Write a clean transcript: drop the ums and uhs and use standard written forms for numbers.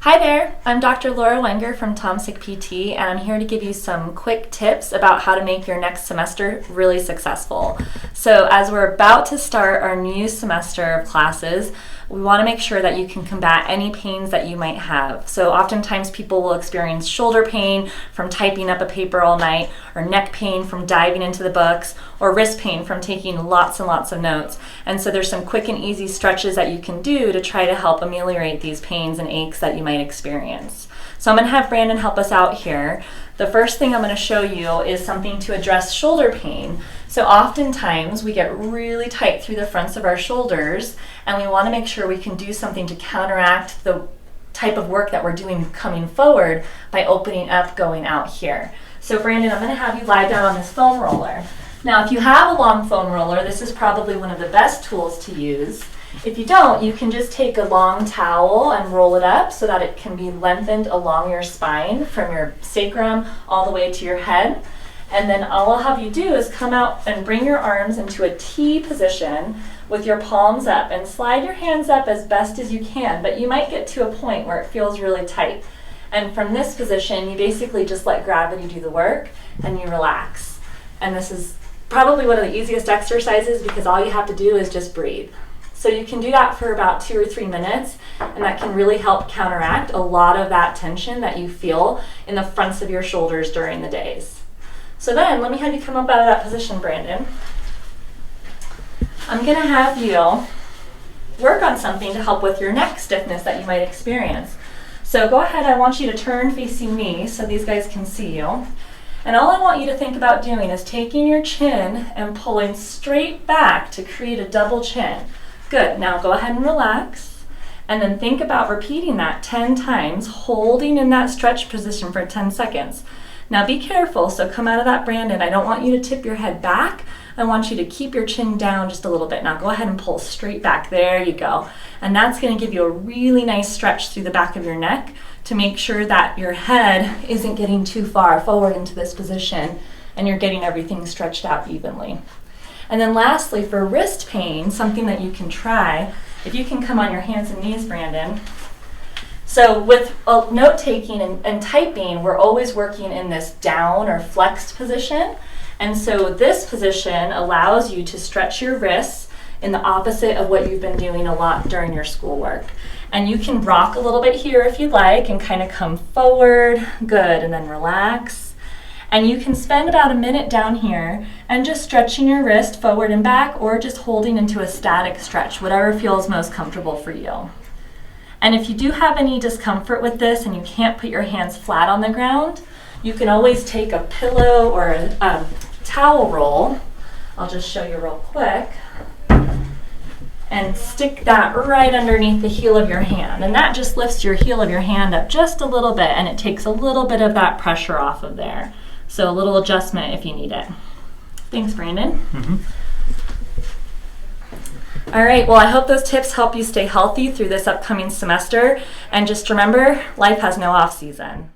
Hi there, I'm Dr. Laura Wenger from Tomsic PT, and I'm here to give you some quick tips about how to make your next semester really successful. So as we're about to start our new semester of classes, we want to make sure that you can combat any pains that you might have. So oftentimes people will experience shoulder pain from typing up a paper all night, or neck pain from diving into the books, or wrist pain from taking lots and lots of notes. And so there's some quick and easy stretches that you can do to try to help ameliorate these pains and aches that you might experience. So I'm going to have Brandon help us out here. The first thing I'm going to show you is something to address shoulder pain. So oftentimes we get really tight through the fronts of our shoulders, and we want to make sure we can do something to counteract the type of work that we're doing coming forward by opening up going out here. So Brandon, I'm going to have you lie down on this foam roller. Now if you have a long foam roller, this is probably one of the best tools to use. If you don't, you can just take a long towel and roll it up so that it can be lengthened along your spine from your sacrum all the way to your head. And then all I'll have you do is come out and bring your arms into a T position with your palms up and slide your hands up as best as you can, but you might get to a point where it feels really tight. And from this position, you basically just let gravity do the work and you relax. And this is probably one of the easiest exercises because all you have to do is just breathe. So you can do that for about 2 or 3 minutes, and that can really help counteract a lot of that tension that you feel in the fronts of your shoulders during the days. So then, let me have you come up out of that position, Brandon. I'm going to have you work on something to help with your neck stiffness that you might experience. So go ahead, I want you to turn facing me so these guys can see you. And all I want you to think about doing is taking your chin and pulling straight back to create a double chin. Good, now go ahead and relax, and then think about repeating that 10 times, holding in that stretch position for 10 seconds. Now be careful, so come out of that, Brandon. I don't want you to tip your head back. I want you to keep your chin down just a little bit. Now go ahead and pull straight back, there you go. And that's gonna give you a really nice stretch through the back of your neck to make sure that your head isn't getting too far forward into this position and you're getting everything stretched out evenly. And then lastly, for wrist pain, something that you can try, if you can come on your hands and knees, Brandon. So with note taking and typing, we're always working in this down or flexed position. And so this position allows you to stretch your wrists in the opposite of what you've been doing a lot during your schoolwork. And you can rock a little bit here if you'd like and kind of come forward, good, and then relax. And you can spend about a minute down here and just stretching your wrist forward and back, or just holding into a static stretch, whatever feels most comfortable for you. And if you do have any discomfort with this and you can't put your hands flat on the ground, you can always take a pillow or a towel roll. I'll just show you real quick. And stick that right underneath the heel of your hand. And that just lifts your heel of your hand up just a little bit, and it takes a little bit of that pressure off of there. So a little adjustment if you need it. Thanks, Brandon. All right, well, I hope those tips help you stay healthy through this upcoming semester. And just remember, life has no off season.